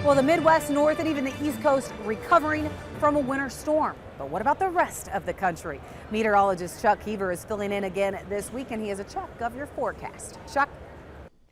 Well, the Midwest, North, and even the East Coast recovering from a winter storm. But what about the rest of the country? Meteorologist Chuck Heaver is filling in again this week, and he has a check of your forecast. Chuck?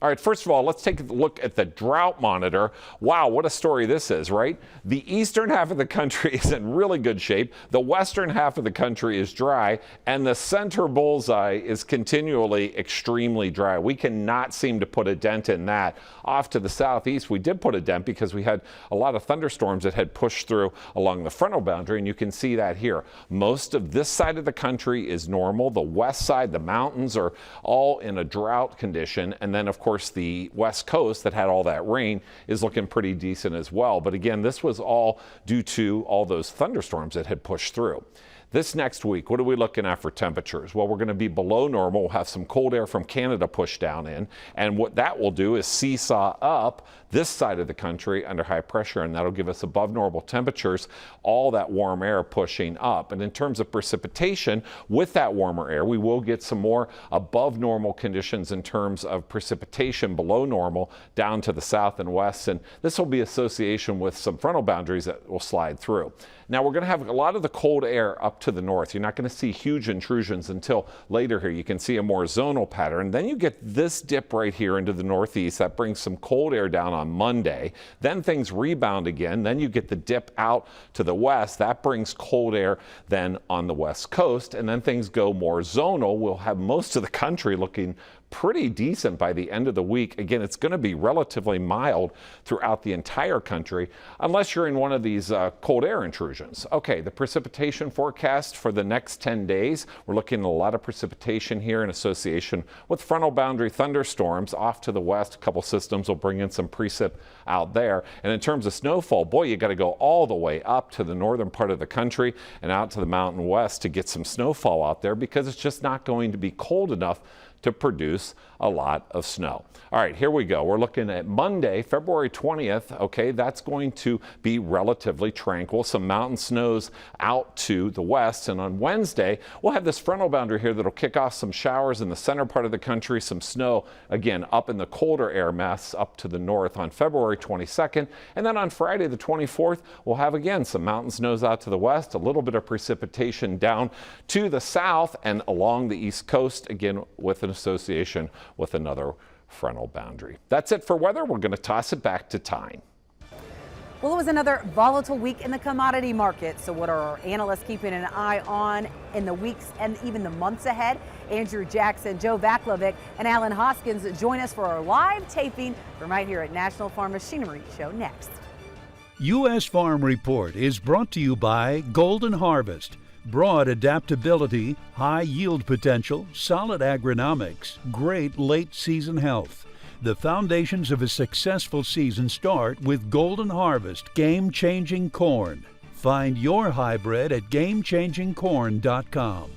All right, first of all, let's take a look at the drought monitor. Wow, what a story this is, right? The eastern half of the country is in really good shape. The western half of the country is dry, and the center bullseye is continually extremely dry. We cannot seem to put a dent in that. Off to the southeast, we did put a dent because we had a lot of thunderstorms that had pushed through along the frontal boundary, and you can see that here. Most of this side of the country is normal. The west side, the mountains are all in a drought condition, and then, of course, the west coast that had all that rain is looking pretty decent as well. But again, this was all due to all those thunderstorms that had pushed through. This next week, what are we looking at for temperatures? Well, we're going to be below normal. We'll have some cold air from Canada pushed down in, and what that will do is seesaw up this side of the country under high pressure, and that'll give us above normal temperatures, all that warm air pushing up. And in terms of precipitation, with that warmer air, we will get some more above normal conditions in terms of precipitation below normal down to the south and west, and this will be association with some frontal boundaries that will slide through. Now, we're going to have a lot of the cold air up to the north. You're not going to see huge intrusions until later here. You can see a more zonal pattern. Then you get this dip right here into the northeast. That brings some cold air down on Monday. Then things rebound again. Then you get the dip out to the west. That brings cold air then on the west coast. And then things go more zonal. We'll have most of the country looking pretty decent by the end of the week. Again, it's going to be relatively mild throughout the entire country, unless you're in one of these cold air intrusions. Okay, the precipitation forecast for the next 10 days. We're looking at a lot of precipitation here in association with frontal boundary thunderstorms off to the west. A couple systems will bring in some precip out there. And in terms of snowfall, boy, you got to go all the way up to the northern part of the country and out to the mountain west to get some snowfall out there, because it's just not going to be cold enough to produce a lot of snow. All right, here we go. We're looking at Monday, February 20th. Okay, that's going to be relatively tranquil. Some mountain snows out to the west. And on Wednesday, we'll have this frontal boundary here that'll kick off some showers in the center part of the country, some snow, again, up in the colder air mass up to the north on February 22nd. And then on Friday, the 24th, we'll have again some mountain snows out to the west, a little bit of precipitation down to the south and along the east coast, again, with an association with another frontal boundary. That's it for weather. We're going to toss it back to Tyne. Well, it was another volatile week in the commodity market. So what are our analysts keeping an eye on in the weeks and even the months ahead? Andrew Jackson, Joe Vaklovic, and Alan Hoskins join us for our live taping from right here at National Farm Machinery Show next. U.S. Farm Report is brought to you by Golden Harvest. Broad adaptability, high yield potential, solid agronomics, great late season health. The foundations of a successful season start with Golden Harvest Game-Changing Corn. Find your hybrid at GameChangingCorn.com.